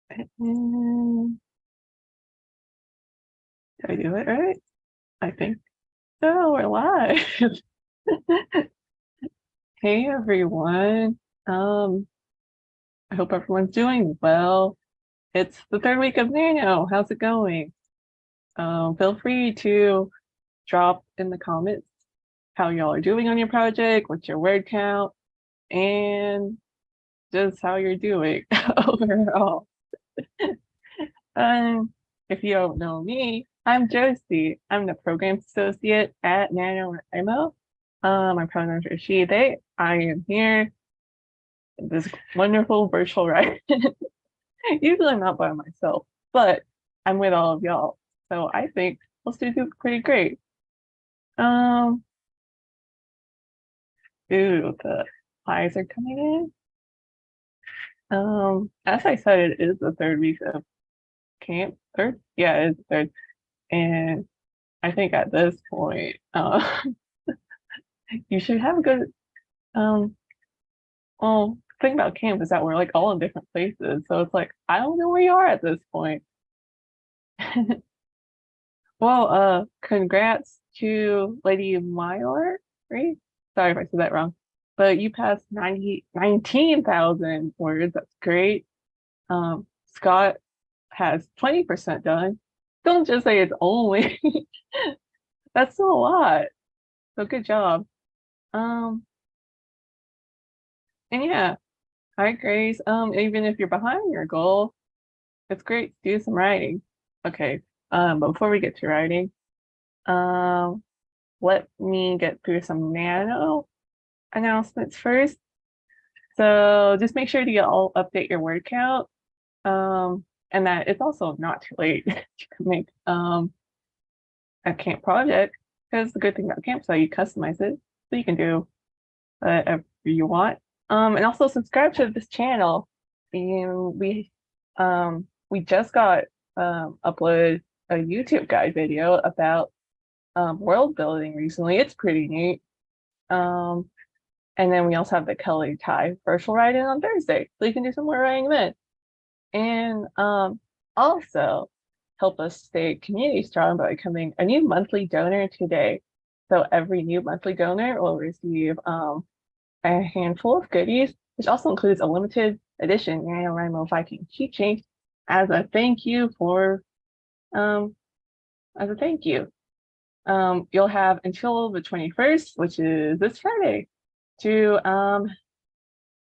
And did I do it right? I think so. We're live. Hey everyone. I hope everyone's doing well. It's the third week of Nano. How's it going? Feel free to drop in the comments how y'all are doing on your project, what's your word count, and just how you're doing overall. Um, if you don't know me, I'm Josie. I'm the program associate at NaNoWriMo. My pronouns are she, they. I am here in this wonderful virtual ride. Usually I'm not by myself, but I'm with all of y'all. So I think we'll still do pretty great. Um, ooh, the eyes are coming in. As I said, it is the third week of camp. Third? Yeah, it's the third. And I think at this point, you should have a good well, the thing about camp is that we're like all in different places. So it's like, I don't know where you are at this point. Well, congrats to Lady Mayor, right? Sorry if I said that wrong. But you passed 19,000 words. That's great. Scott has 20% done. Don't just say it's only. That's still a lot. So good job. Um, and yeah, hi Grace. Even if you're behind your goal, it's great to do some writing. Okay. But before we get to writing, let me get through some nano announcements first. So just make sure to all update your word count. And that it's also not too late to make a camp project, because the good thing about camp is that you customize it, so you can do whatever you want. And also subscribe to this channel. And we just got uploaded a YouTube guide video about world building recently. It's pretty neat. And then we also have the Kelly Ty virtual writing on Thursday, so you can do some more writing then. And also help us stay community strong by becoming a new monthly donor today. So every new monthly donor will receive a handful of goodies, which also includes a limited edition NaNoWriMo Viking keychain as a thank you for as a thank you. You'll have until the 21st, which is this Friday, to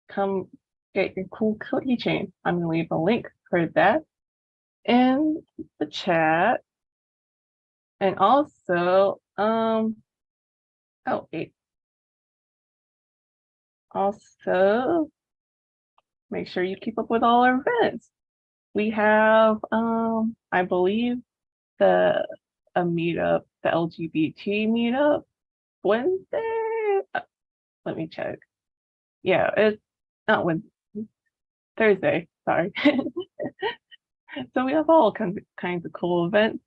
come get your cool keychain. I'm gonna leave a link for that in the chat. And also, oh wait. Also, make sure you keep up with all our events. We have, I believe, a meetup, the LGBT meetup, Wednesday. Let me check. Yeah, it's not Wednesday, Thursday. Sorry. So we have all kinds of cool events,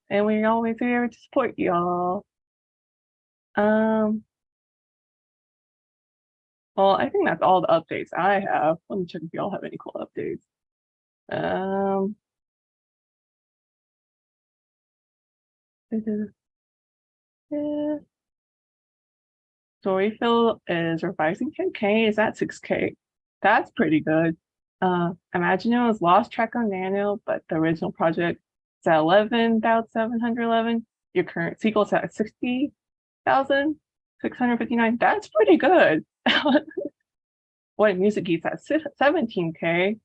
and we're always here to support y'all. Well, I think that's all the updates I have. Let me check if y'all have any cool updates. Yeah. Storyfill is revising 10K. Is that 6K? That's pretty good. Imagine was lost track on Nano, but the original project is at 11,711. Your current sequel's at 60,659. That's pretty good. What Music Geek's at 17K.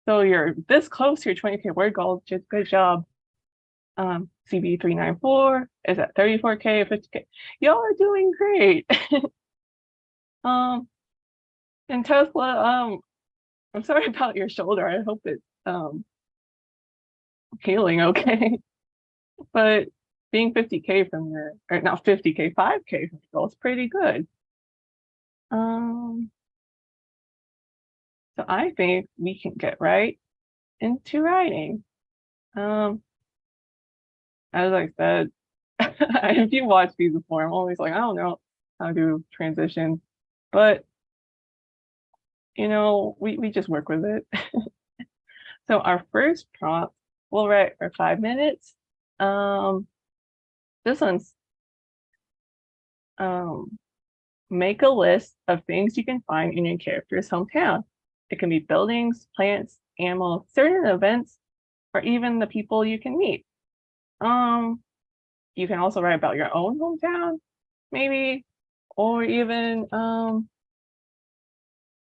So you're this close to your 20K word goal. Just good job. CB394 is at 34K, 50K. Y'all are doing great. And Tesla, I'm sorry about your shoulder. I hope it's healing okay. But being 50K from your, or not 50K, 5K from your goal is pretty good. So I think we can get right into writing. As I said, if you watch these before, I'm always like, I don't know how to do transitions, but you know, we just work with it. So our first prompt, we'll write for 5 minutes. This one's make a list of things you can find in your character's hometown. It can be buildings, plants, animals, certain events, or even the people you can meet. You can also write about your own hometown, maybe, or even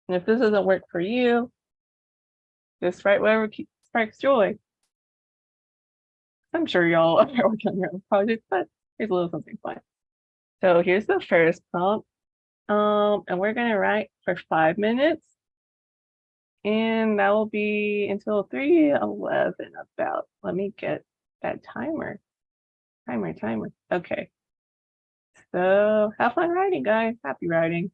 if this doesn't work for you, just write whatever sparks joy. I'm sure y'all are working on your own projects, but here's a little something fun. So here's the first prompt. And we're gonna write for 5 minutes, and that will be until 3:11 about. Let me get that timer. Timer. Okay. So have fun writing, guys. Happy writing.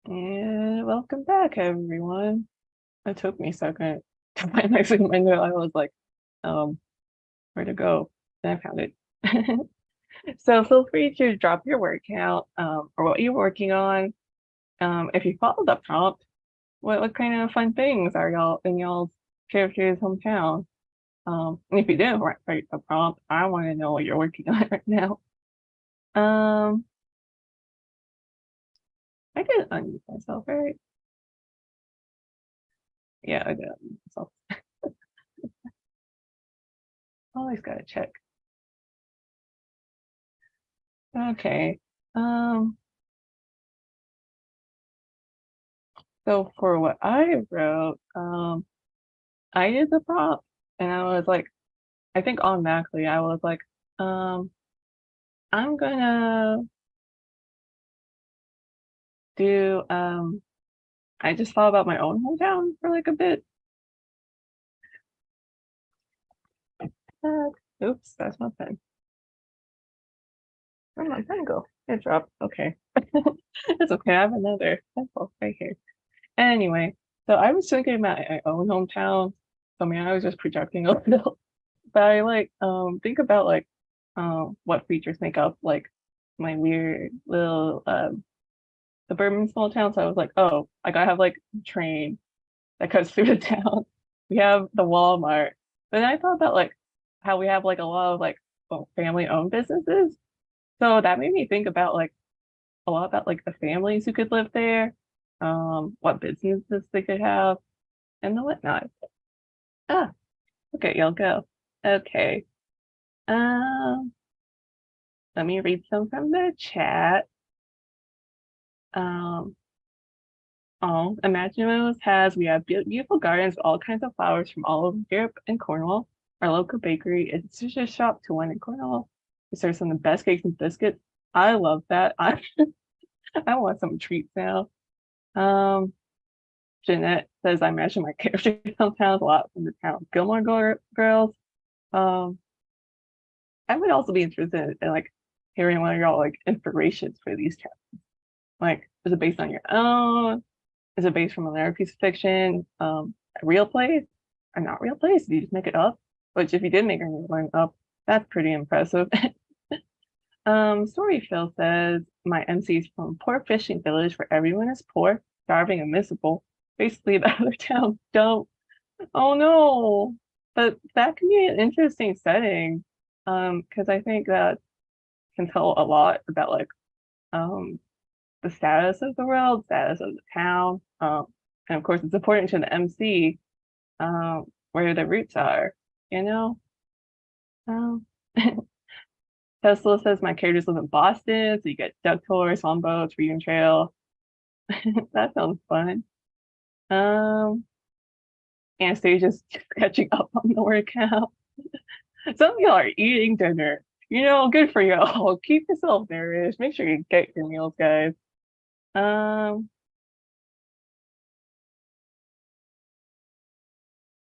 And welcome back, everyone. It took me a second to find my window. I was like, where to go? Then I found it. So feel free to drop your word count or what you're working on. If you follow the prompt, what kind of fun things are y'all in y'all's character's hometown? And if you didn't write the prompt, I want to know what you're working on right now. I didn't unmute myself, right? Yeah, I did unmute myself. Always gotta check. Okay. So for what I wrote, I did the prompt and I was like, I think automatically I was like, I'm gonna do, I just thought about my own hometown for like a bit. Oops, that's my pen. Where'd my pen go? It dropped. Okay. It's okay. I have another pencil right here. Anyway, so I was thinking about my own hometown. So I mean, I was just projecting a little, but I like think about like what features make up like my weird little suburban small town. So I was like, oh, like I have like a train that cuts through the town. We have the Walmart. But then I thought about like how we have like a lot of like family owned businesses. So that made me think about like a lot about like the families who could live there, what businesses they could have, and the whatnot. Ah, okay, y'all go. Okay. Um, Let me read some from the chat. Um, Imaginos has we have beautiful gardens with all kinds of flowers from all over Europe and Cornwall. Our local bakery is just shop to one in Cornwall. We serve some of the best cakes and biscuits. I love that. I want some treats now. Um, Jeanette says I imagine my character sometimes a lot from the town Gilmore Girls. Um, I would also be interested in like hearing one of y'all like inspirations for these towns. Like, is it based on your own? Is it based from another piece of fiction? A real place? Or not real place? Did you just make it up? Which if you did make a new one up, that's pretty impressive. Storyfill says my MC is from a poor fishing village where everyone is poor, starving, and miserable. Basically, the other towns don't. Oh no. But that can be an interesting setting. Because I think that can tell a lot about like um the status of the world, status of the town. And of course it's important to the MC where the roots are, you know? Um Tesla says my characters live in Boston, so you get duck tours, boats, Reading Trail. That sounds fun. Anastasia's just catching up on the workout. Some of y'all are eating dinner. You know, good for y'all. Keep yourself nourished. Make sure you get your meals, guys.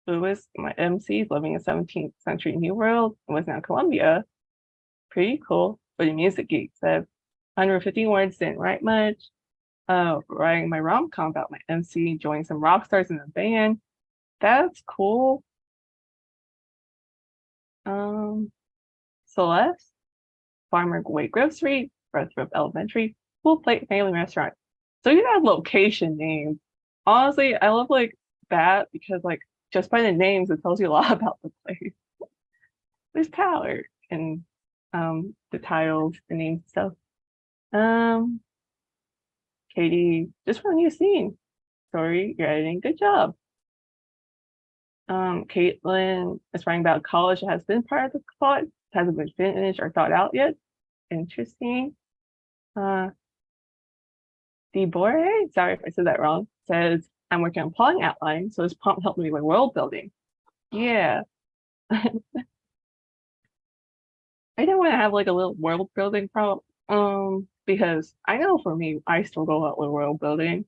Lewis, my MC, is living in 17th century New World and was now Columbia. Pretty cool. But the music geek said 150 words, didn't write much. Writing my rom-com about my MC, joining some rock stars in a band. That's cool. Celeste, Farmer Way Grocery, Breathrup Elementary, Full Plate Family Restaurant. So you have location names. Honestly, I love like that because like just by the names, it tells you a lot about the place. There's power and the titles, the names and stuff. Katie, just from new scene. Sorry, you're editing. Good job. Caitlin is writing about college that has been part of the plot, hasn't been finished or thought out yet. Interesting. Debore, sorry if I said that wrong, says I'm working on plotting outline, so this prompt helped me with world building. Yeah. I don't want to have like a little world building prompt, because I know for me, I struggle a lot with world building.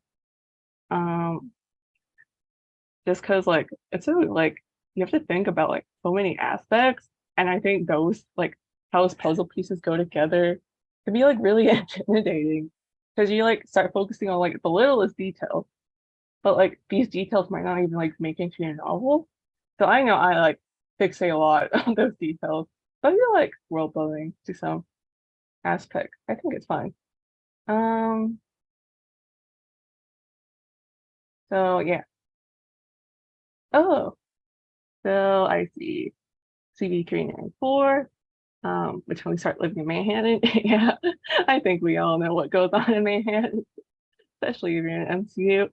Just because like it's so like you have to think about like so many aspects, and I think those like how those puzzle pieces go together can be like really intimidating. because you like start focusing on like the littlest details, but like these details might not even like make into your novel. So I know I like fixate a lot on those details, but I feel like world building to some aspect. I think it's fine. Um, so yeah. Oh, so I see CV394. Which when we start living in Manhattan, yeah, I think we all know what goes on in Manhattan, especially if you're in MCU.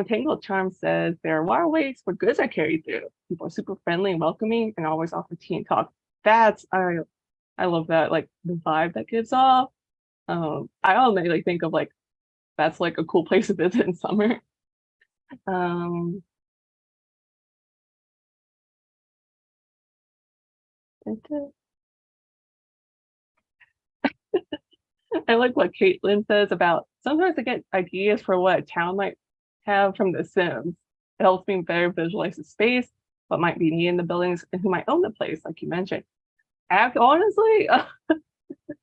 Tangled Charm says there are waterways where goods are carried through. People are super friendly and welcoming and always offer tea and talk. That's I love that, like the vibe that gives off. I automatically think of like that's like a cool place to visit in summer. Um, I like what Caitlin says about sometimes I get ideas for what a town might have from The Sims. It helps me better visualize the space, what might be needed in the buildings, and who might own the place, like you mentioned. Honestly,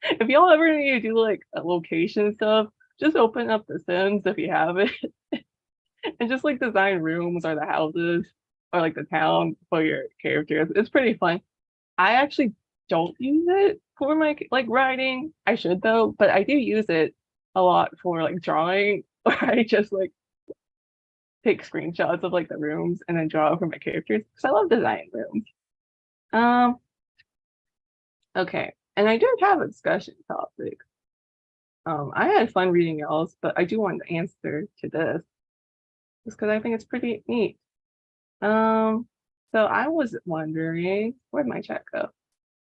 if y'all ever need to do like a location stuff, just open up The Sims if you have it, and just like design rooms or the houses or like the town for your characters. It's pretty fun. I actually don't use it for my like writing. I should though, but I do use it a lot for like drawing, where I just like take screenshots of like the rooms and then draw for my characters because I love designing rooms. Um, okay, and I do have a discussion topic. I had fun reading y'all's, but I do want to answer to this just because I think it's pretty neat. Um, so I was wondering, where'd my chat go?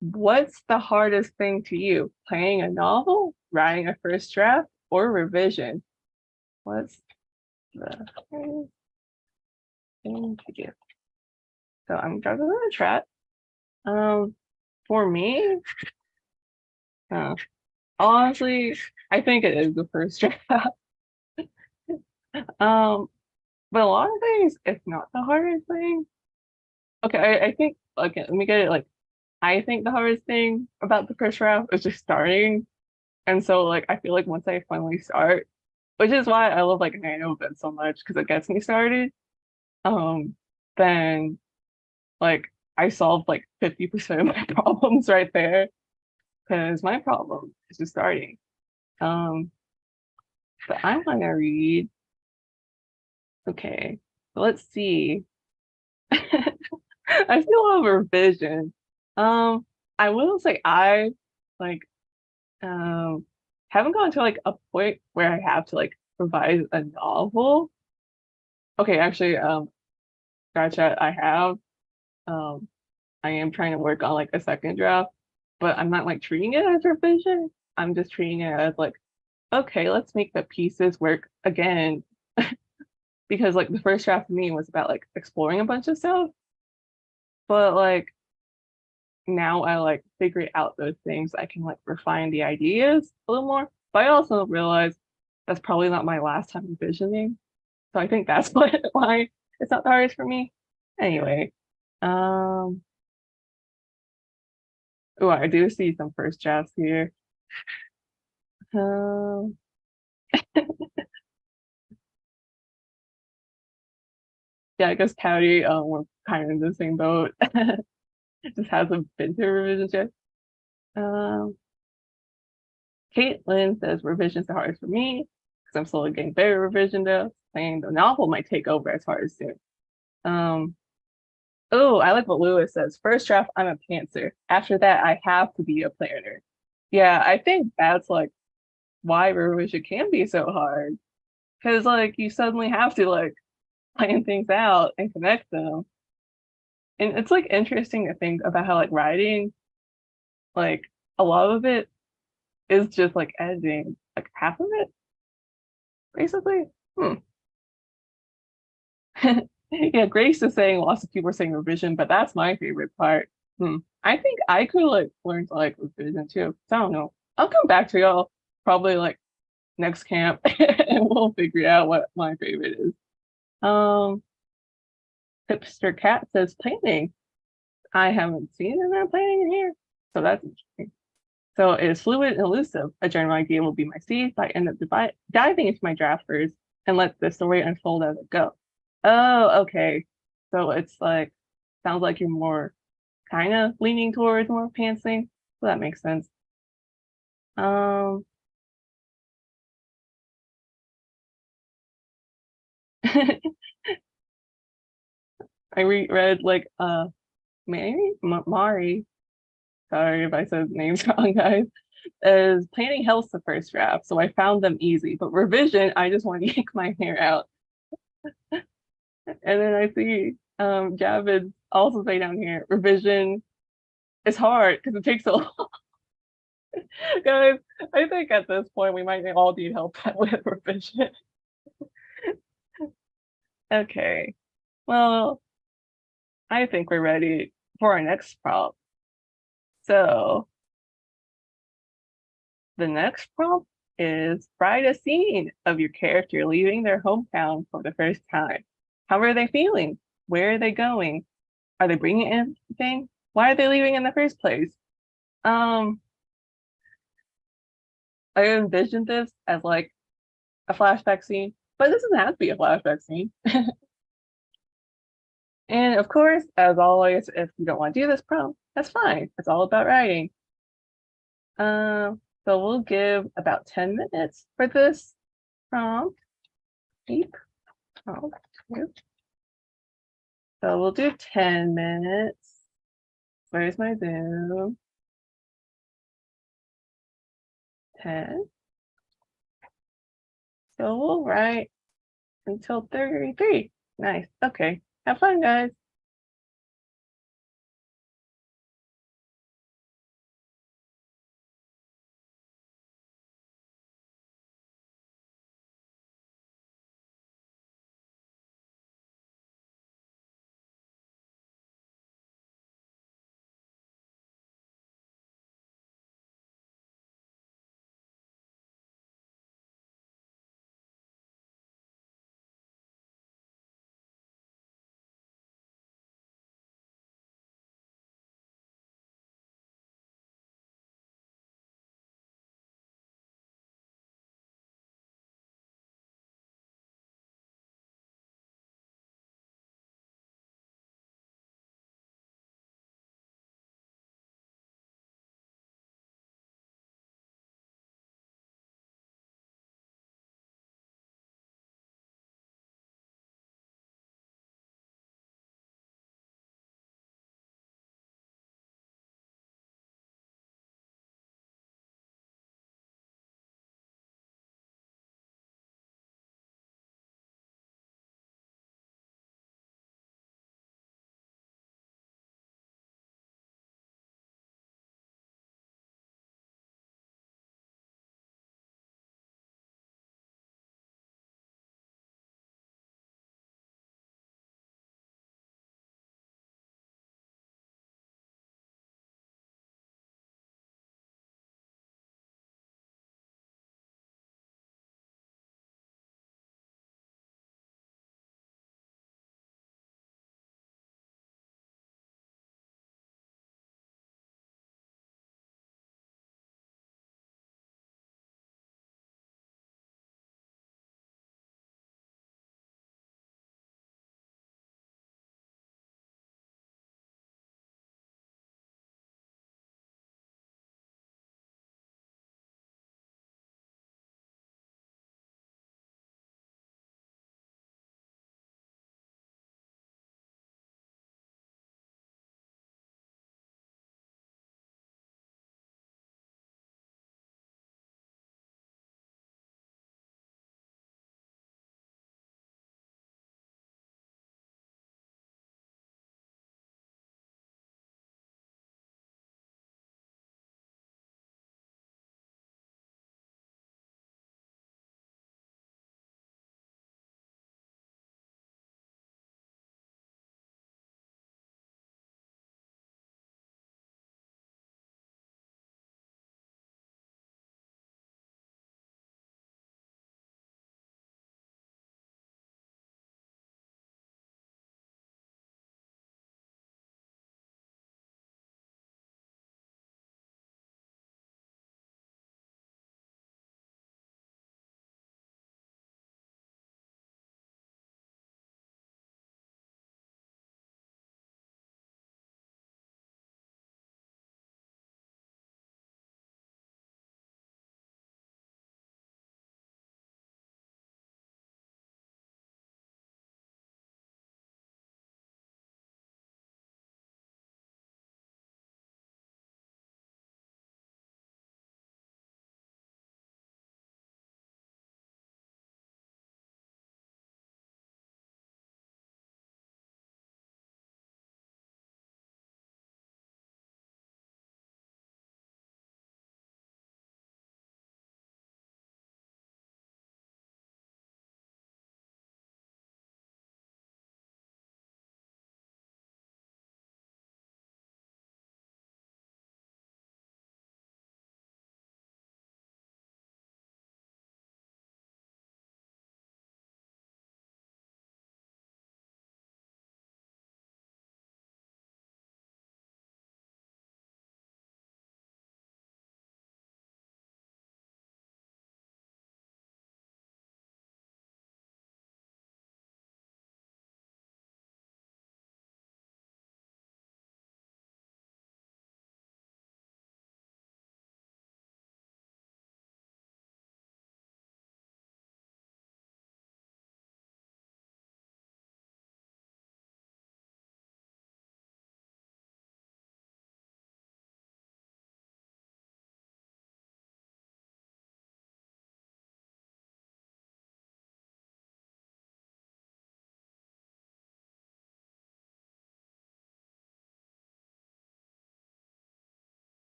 What's the hardest thing to you? Planning a novel, writing a first draft, or revision? What's the hardest thing to you? So I'm juggling the chat. For me, uh, honestly, I think it is the first draft. But a lot of things, it's not the hardest thing. Okay, I think okay, let me get it like I think the hardest thing about the first draft is just starting. And so like I feel like once I finally start, which is why I love like NaNoWriMo so much because it gets me started. Um, then like I solved like 50% of my problems right there because my problem is just starting. Um, but I want to read. Okay, so let's see. I still have a revision. Um, I will say I like haven't gotten to like a point where I have to like revise a novel. Okay, actually, gotcha. I have. Um, I am trying to work on like a second draft, but I'm not like treating it as revision. I'm just treating it as like, okay, let's make the pieces work again. Because like the first draft for me was about like exploring a bunch of stuff, but like now I like figure out those things. I can like refine the ideas a little more. But I also realize that's probably not my last time envisioning. So I think that's why it's not the hardest for me. Anyway, um, oh, I do see some first drafts here. Um, yeah, I guess Patty, we're kind of in the same boat. Just hasn't been to revisions yet. Um, Caitlin says revisions are hardest for me because I'm slowly getting better at revision though. Saying the novel might take over as hard as soon. Um, oh, I like what Lewis says. First draft, I'm a pantser. After that, I have to be a planner. Yeah, I think that's like why revision can be so hard. Because like you suddenly have to like plan things out and connect them. And it's like interesting to think about how like writing, like a lot of it is just like editing, like half of it, basically. Hmm. Yeah, Grace is saying lots of people are saying revision, but that's my favorite part. Hmm. I think I could like learn to like revision too. So I don't know. I'll come back to y'all probably like next camp and we'll figure out what my favorite is. Um, Hipster Cat says planning. I haven't seen it in planning in here, so that's interesting. So it is fluid and elusive. A general idea will be my seed, but I end up diving into my draft first and let the story unfold as it goes. Oh, okay. So it's like, sounds like you're more kind of leaning towards more pantsing. So that makes sense. Um, I reread like Mari. Sorry if I said names wrong, guys. Is planning helps the first draft, so I found them easy. But revision, I just want to yank my hair out. And then I see Javid also say down here, revision is hard because it takes so long. Guys, I think at this point we might all need help with revision. Okay, well, I think we're ready for our next prompt. So the next prompt is write a scene of your character leaving their hometown for the first time. How are they feeling? Where are they going? Are they bringing anything? Why are they leaving in the first place? Um, I envisioned this as like a flashback scene, but this doesn't have to be a flashback scene. And of course, as always, if you don't want to do this prompt, that's fine. It's all about writing. So we'll give about 10 minutes for this prompt. Deep prompt. So we'll do 10 minutes. Where's my Zoom? 10. So we'll write until 33. Nice. Okay. Have fun, guys.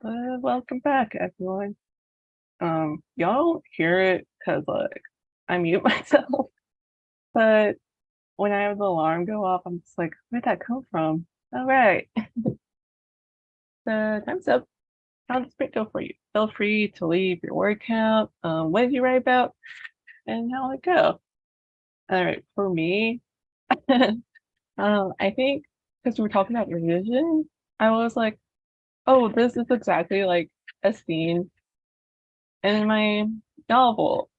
But welcome back, everyone. Y'all don't hear it because like I mute myself, but when I have the alarm go off, I'm just like, where'd that come from? All right, the time's up. How'd the sprint go for you? Feel free to leave your word count. What did you write about, and how'd it go? All right, for me, I think because we were talking about revision, I was like, oh, this is exactly like a scene in my novel.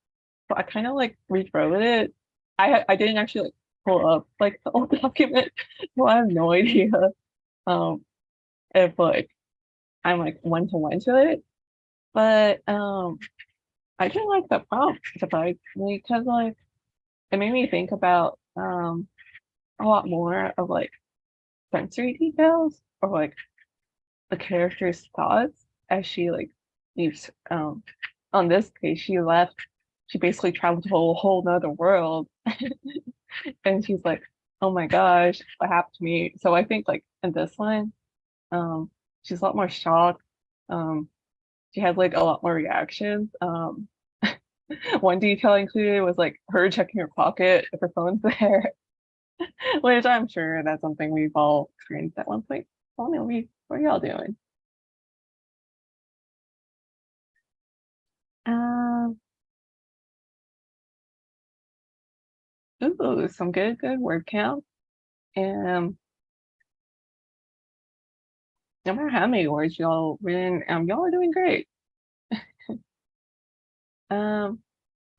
So I kind of like rewrote it. I didn't actually like pull up like the old document, so I have no idea um if like I'm like one to one to it. But I did like the prompt surprisingly because like it made me think about a lot more of like sensory details or like the character's thoughts as she like leaves on this case she left, she basically traveled to a whole nother world and she's like, oh my gosh, what happened to me? So I think like in this one, she's a lot more shocked. Um, she had like a lot more reactions. One detail included was like her checking her pocket if her phone's there, which I'm sure that's something we've all experienced at one point. Oh no, what are y'all doing? Um, ooh, some good word count. And no matter how many words y'all written, y'all are doing great. Um,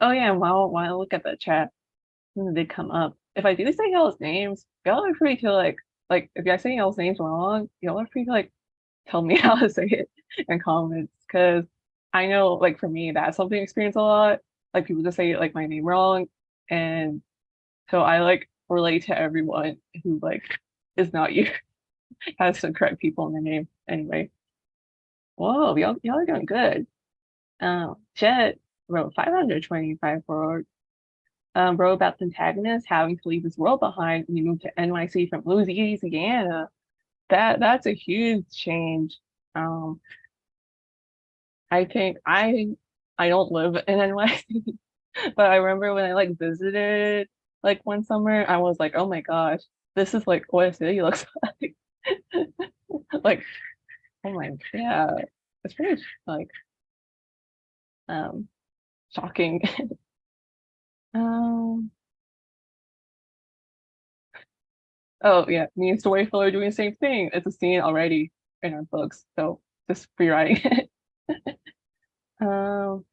oh yeah, while I look at the chat, when they come up, if I do say y'all's names, y'all are free to like if I say y'all's names wrong, y'all are free to like tell me how to say it in comments because I know like for me that's something I experience a lot. Like people just say like my name wrong, and so I like relate to everyone who like is not you has to correct people in their name anyway. Whoa, y'all are doing good. Jet wrote 525 words. Wrote about the antagonist having to leave his world behind when he moved to NYC from Louisiana. That's a huge change. Um, I think I don't live in NYC, but I remember when I like visited like one summer, I was like, oh my gosh, this is like what a city looks like. Like, oh my, yeah, it's pretty like um shocking. Um, oh yeah, me and Storyful are doing the same thing. It's a scene already in our books, so just rewriting it. Um,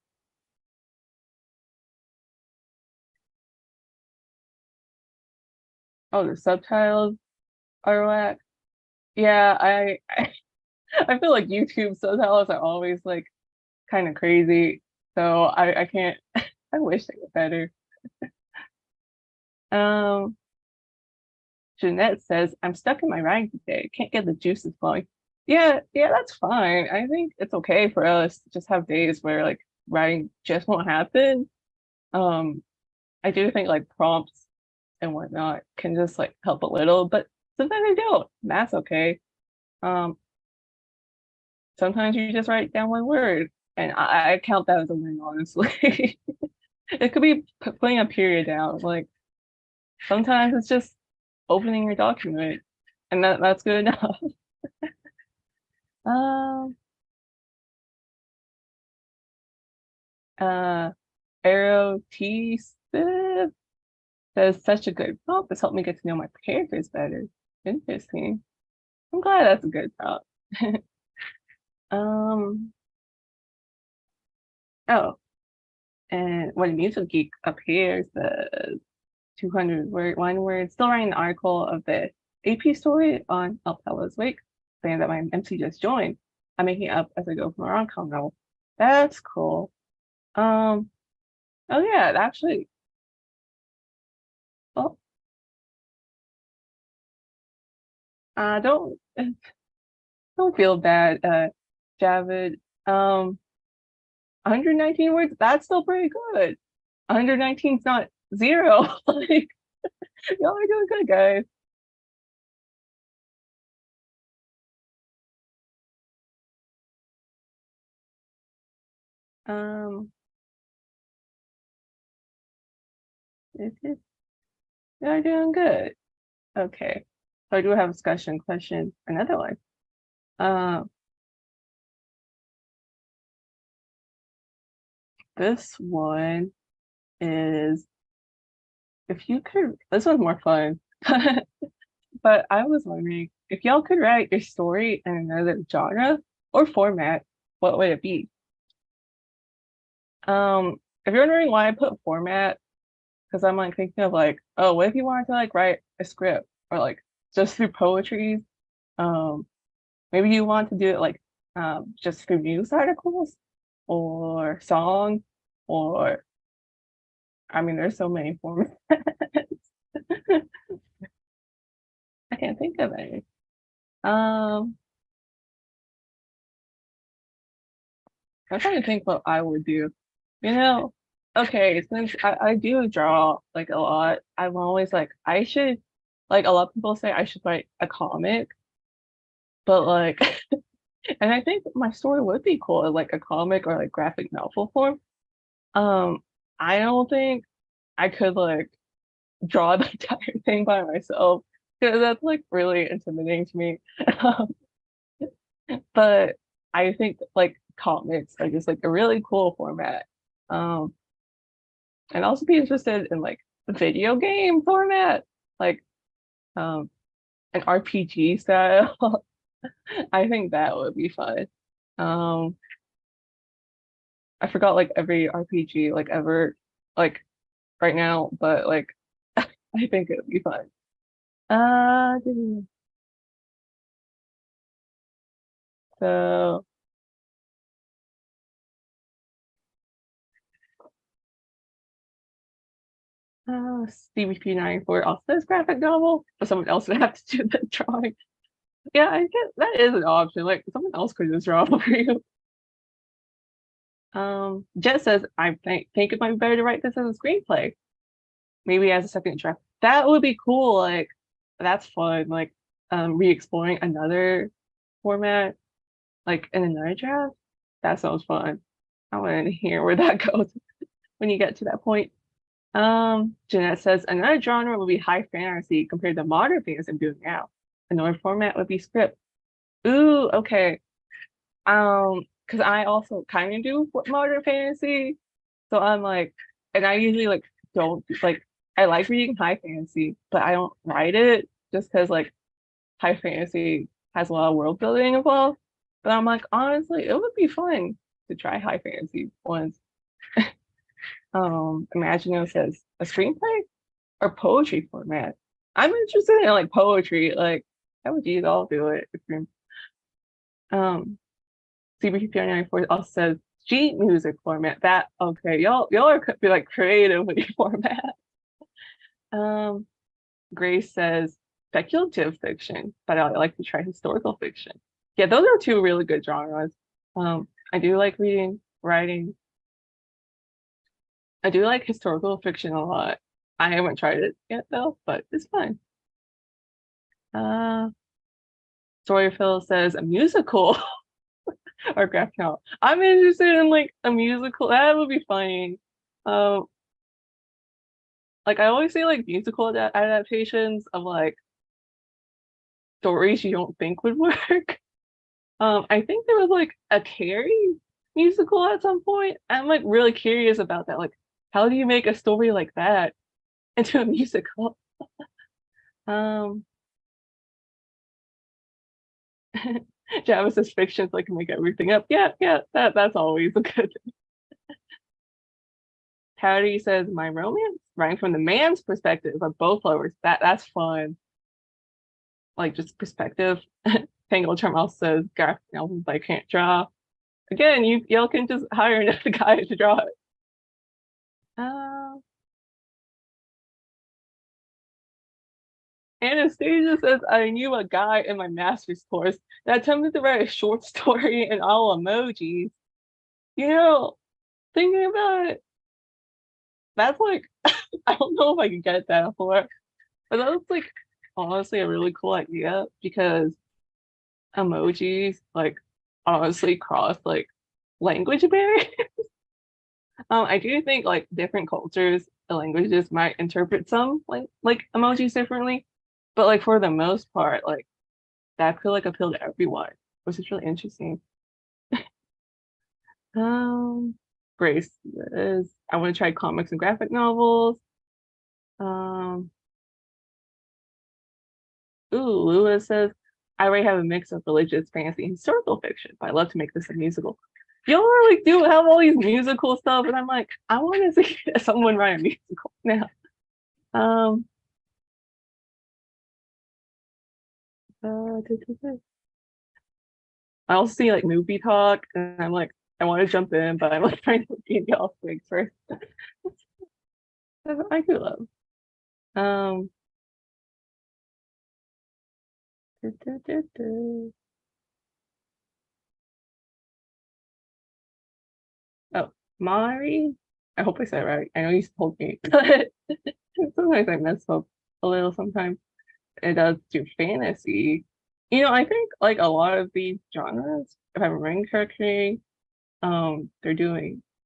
oh, the subtitles are whack. Yeah, I feel like YouTube subtitles are always like kind of crazy, so I can't. I wish they were better. Um, Jeanette says, I'm stuck in my writing today. Can't get the juices flowing. Yeah, that's fine. I think it's okay for us to just have days where like writing just won't happen. Um, I do think like prompts and whatnot can just like help a little, but sometimes they don't. And that's okay. Um, sometimes you just write down one word, and I count that as a win, honestly. It could be putting a period down. Like sometimes it's just opening your document, and that's good enough. Um, uh, Arrow T Sip says such a good prompt. This helped me get to know my characters better. Interesting. I'm glad that's a good prompt. Um, oh, and when Music Geek appears, the 200 word, still writing an article of the AP story on Alpella's Wake, saying that my MC just joined. I'm making it up as I go from a rom-com novel. That's cool. Um, oh yeah, actually, oh, don't don't feel bad, Javid. 119 words, that's still pretty good. 119 is not zero. Like, y'all are doing good, guys. Um, you're doing good. Okay. So I do have a discussion question, another one. Um, this one is if you could, this one's more fun. But I was wondering if y'all could write your story in another genre or format, what would it be? If you're wondering why I put format, because I'm like thinking of like, oh, what if you wanted to like write a script or like just through poetry? Um, maybe you want to do it like just through news articles or song or I mean, there's so many formats. I can't think of any. Um, I'm trying to think what I would do. You know, okay, since I do draw like a lot, I'm always like, I should, like a lot of people say I should write a comic, but like, and I think my story would be cool in like a comic or like graphic novel form. Um, I don't think I could like draw the entire thing by myself because that's like really intimidating to me. Um, but I think like comics are just like a really cool format. Um, and also be interested in like video game format, like um an RPG style. I think that would be fun. Um, I forgot like every RPG like ever like right now, but like I think it would be fun. Uh, so CBP 94 also says graphic novel, but someone else would have to do the drawing. Yeah, I guess that is an option. Like someone else could just draw for you. Jet says, think it might be better to write this as a screenplay, maybe as a second draft. That would be cool. Like, that's fun. Like, re-exploring another format, like in another draft. That sounds fun. I want to hear where that goes when you get to that point. Jeanette says another genre would be high fantasy compared to modern fantasy I'm doing now. Another format would be script. Ooh, okay. Because I also kind of do modern fantasy, so I'm like, and I usually like don't like I like reading high fantasy, but I don't write it just because like high fantasy has a lot of world building involved. But I'm like, honestly, it would be fun to try high fantasy once. Imagine says a screenplay or poetry format. I'm interested in like poetry, like I would use all do it. Um, CBP94 also says sheet music format. That okay, y'all are could be like creative with your format. Um, Grace says speculative fiction, but I like to try historical fiction. Yeah, those are two really good genres. I do like reading, writing. I do like historical fiction a lot. I haven't tried it yet though, but it's fun. Uh, Storyfill says a musical or graphic novel. I'm interested in like a musical. That would be funny. Um, like I always say, like musical adaptations of like stories you don't think would work. I think there was like a Carrie musical at some point. I'm like really curious about that. Like, how do you make a story like that into a musical? Um, Java says fiction's like make everything up. Yeah, yeah, that's always a good thing. Howdy says my romance, writing from the man's perspective of both lovers. That's fun. Like just perspective. Tangle Charm also says graphic novels I can't draw. Again, y'all can just hire another guy to draw it. Uh, Anastasia says I knew a guy in my master's course that attempted to write a short story in all emojis. You know, thinking about it, that's like I don't know if I could get that for, but that was like honestly a really cool idea because emojis like honestly cross like language barriers. I do think like different cultures and languages might interpret some like emojis differently, but like for the most part, like that could like appeal to everyone, which is really interesting. Um, Grace is I want to try comics and graphic novels. Um, Lewis says I already have a mix of religious, fantasy, and historical fiction, but I love to make this a musical. Y'all like do have all these musical stuff, and I'm like, I want to see someone write a musical now. Um, I also see like movie talk, and I'm like, I want to jump in, but I'm like trying to get y'all quick first. I do love. Um, du- du- du- du. Oh, Mari. I hope I said it right. I know you told me, but sometimes I mess up a little. Sometimes it does do fantasy. I think like a lot of these genres, if I'm remembering correctly,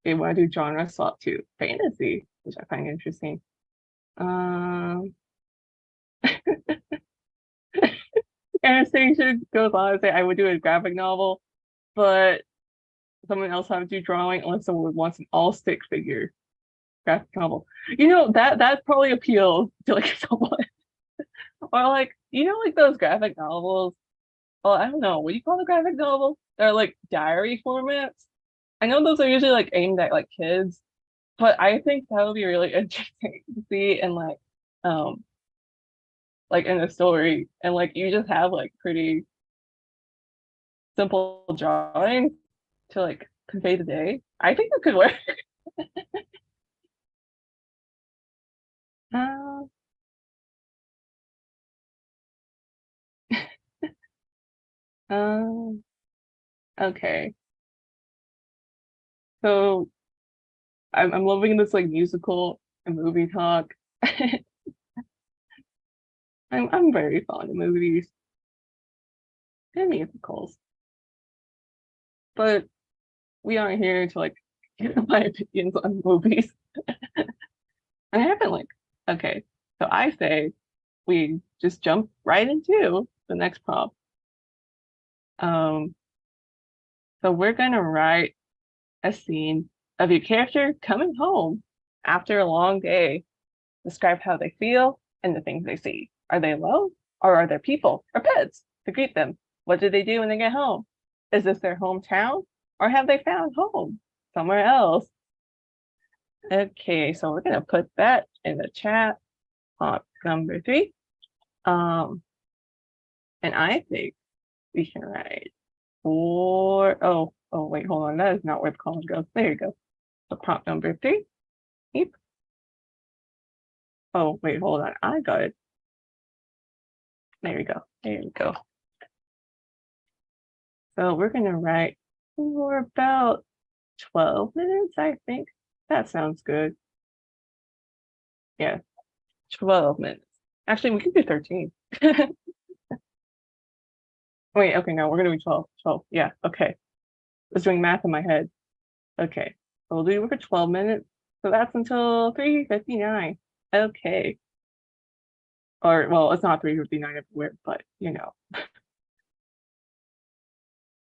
they want to do genre swap to fantasy, which I find interesting. Um, Anastasia goes on to say I would do a graphic novel, but someone else have to do drawing unless someone wants an all stick figure graphic novel. That probably appeals to like someone or like like those graphic novels. Well, I don't know. What do you call the graphic novel? They're like diary formats. I know those are usually like aimed at like kids, but I think that would be really interesting to see and um like in a story and like you just have like pretty simple drawings to like convey the day. I think that could work. Uh, um, okay. So I'm loving this like musical and movie talk. I'm very fond of movies and musicals, but we aren't here to like give my opinions on movies. I haven't like okay. So I say we just jump right into the next prompt. Um, so we're gonna write a scene of your character coming home after a long day. Describe how they feel and the things they see. Are they alone or are there people or pets to greet them? What do they do when they get home? Is this their hometown or have they found home somewhere else? Okay, so we're gonna put that in the chat. Number 3. Um, and I think we can write oh wait, hold on. That is not where the column goes. There you go. So prompt number 3. Yep. Oh wait, hold on. I got it. There we go. There we go. So we're gonna write for about 12 minutes, I think. That sounds good. Yeah, 12 minutes. Actually, we can do 13. Wait, okay, no, we're gonna be 12. 12. Yeah, okay. I was doing math in my head. Okay. So we'll do it for 12 minutes. So that's until 3:59. Okay. Or well, it's not 3:59 everywhere, but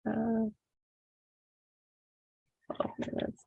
uh, 12 minutes.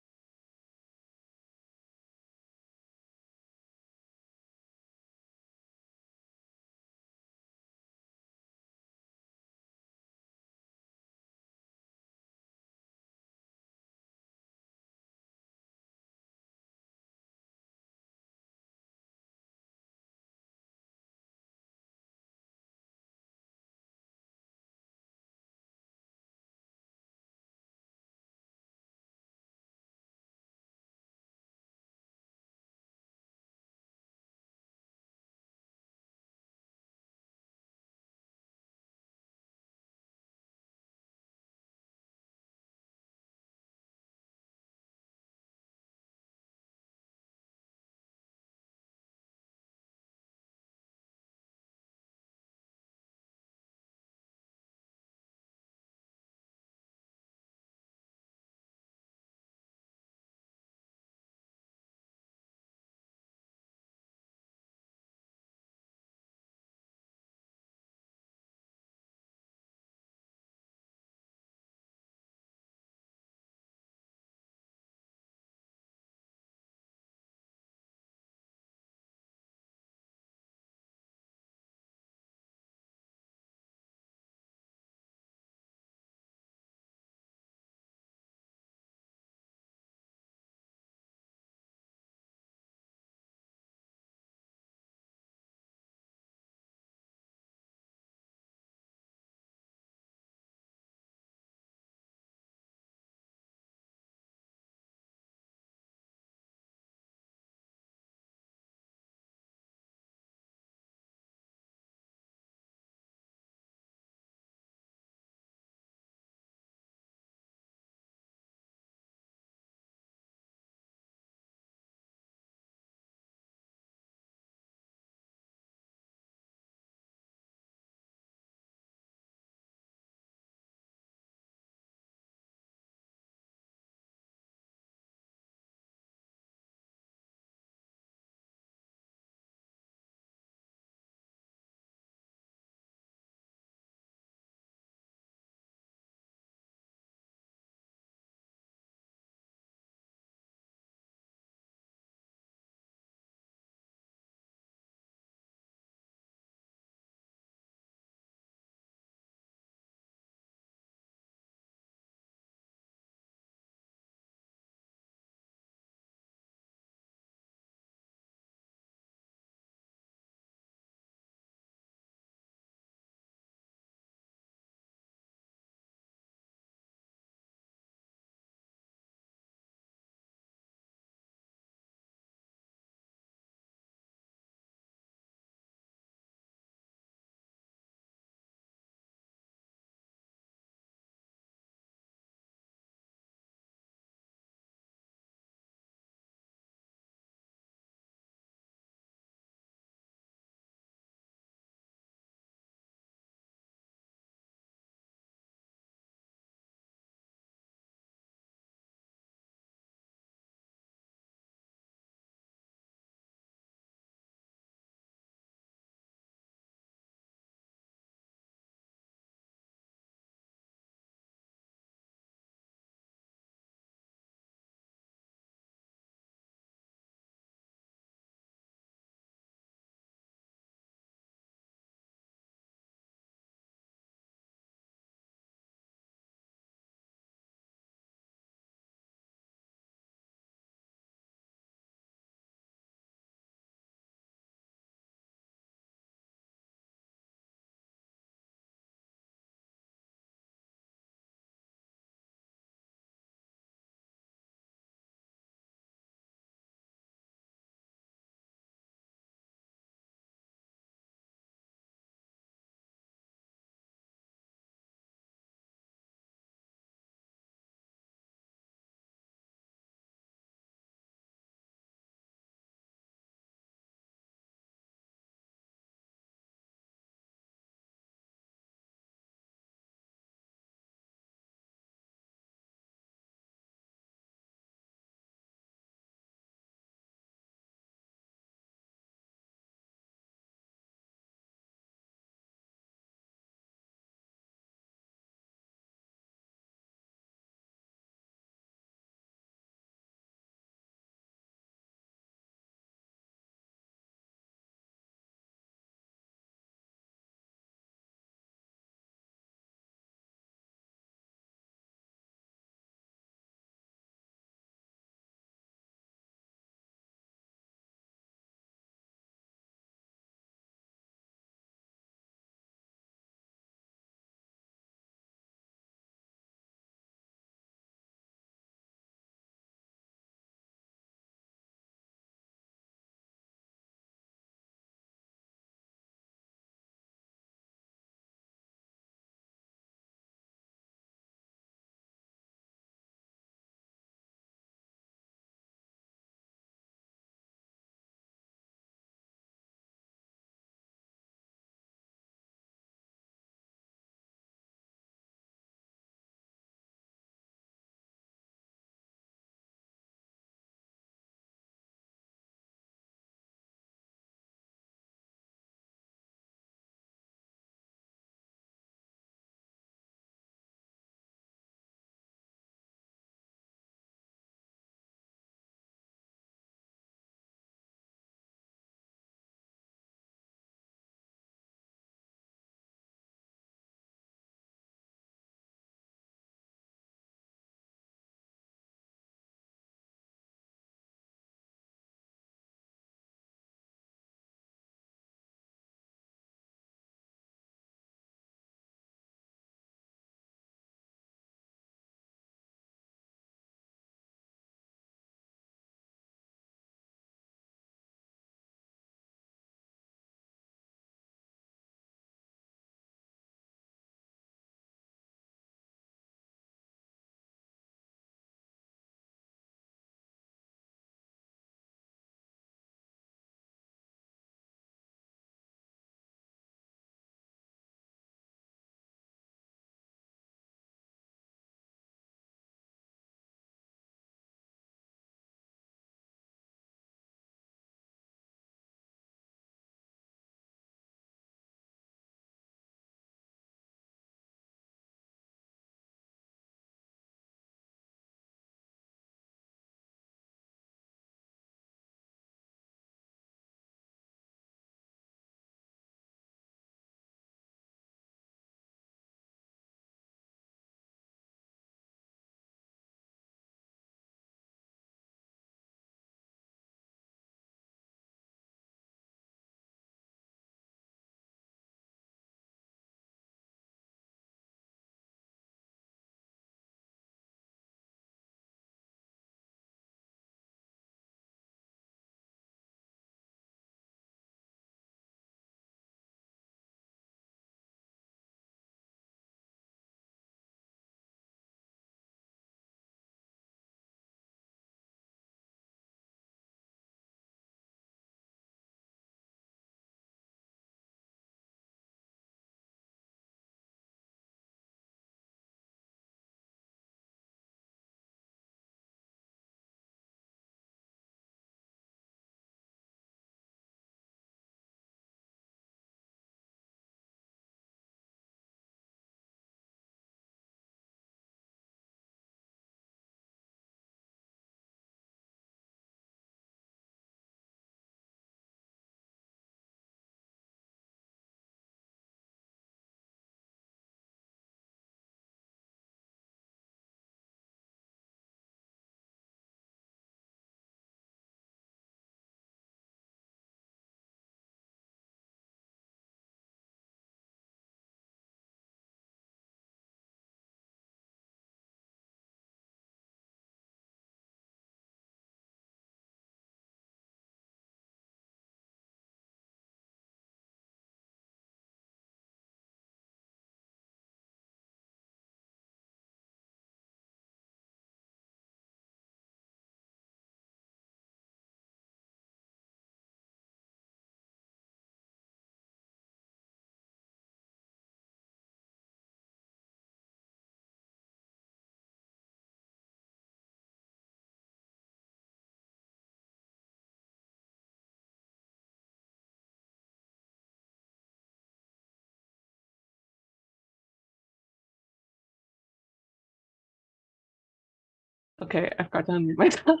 Okay, I forgot to unmute myself.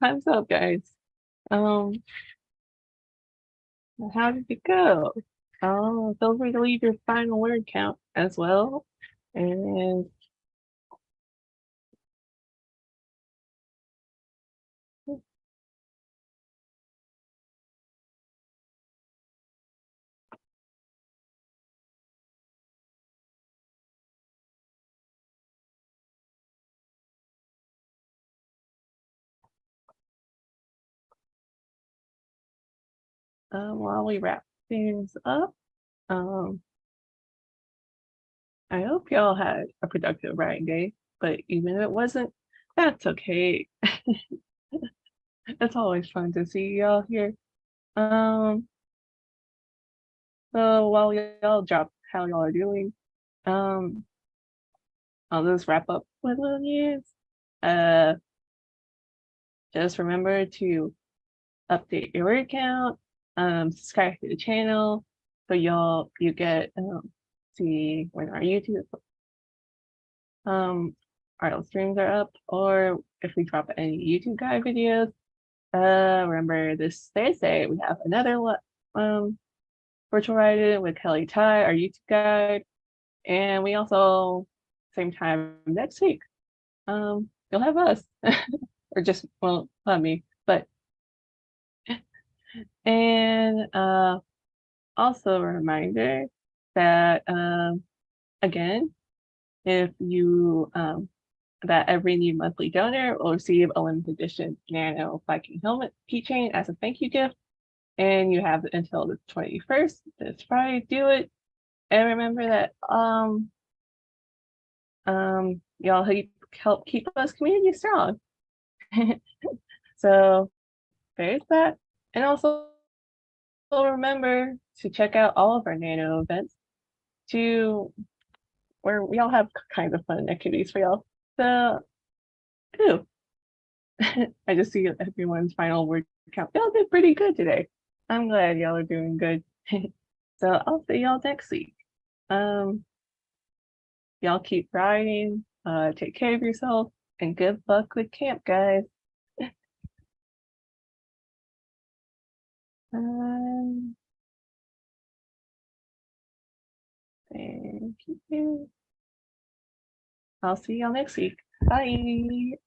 Time's up, guys. How did it go? Feel free to leave your final word count as well. And while we wrap things up, I hope y'all had a productive writing day, but even if it wasn't, that's okay. It's always fun to see y'all here. Um, so while y'all drop how y'all are doing, um, I'll just wrap up with little news. Just remember to update your word count, subscribe to the channel so you get see when our YouTube our streams are up, or if we drop any YouTube guide videos. Remember this Thursday we have another virtual writing with Kelly Ty, our YouTube guide, and we also same time next week. You'll have us, or just well, not me, but and also a reminder that again, if you that every new monthly donor will receive a limited edition Nano Viking helmet keychain as a thank you gift. And you have until the 21st, this Friday, do it. And remember that y'all help keep us community strong. So there's that. And also remember to check out all of our Nano events where we all have kinds of fun activities for y'all. So, ooh, I just see everyone's final word count. Y'all did pretty good today. I'm glad y'all are doing good. So I'll see y'all next week. Y'all keep writing, take care of yourself, and good luck with camp, guys. Thank you. I'll see y'all next week. Bye.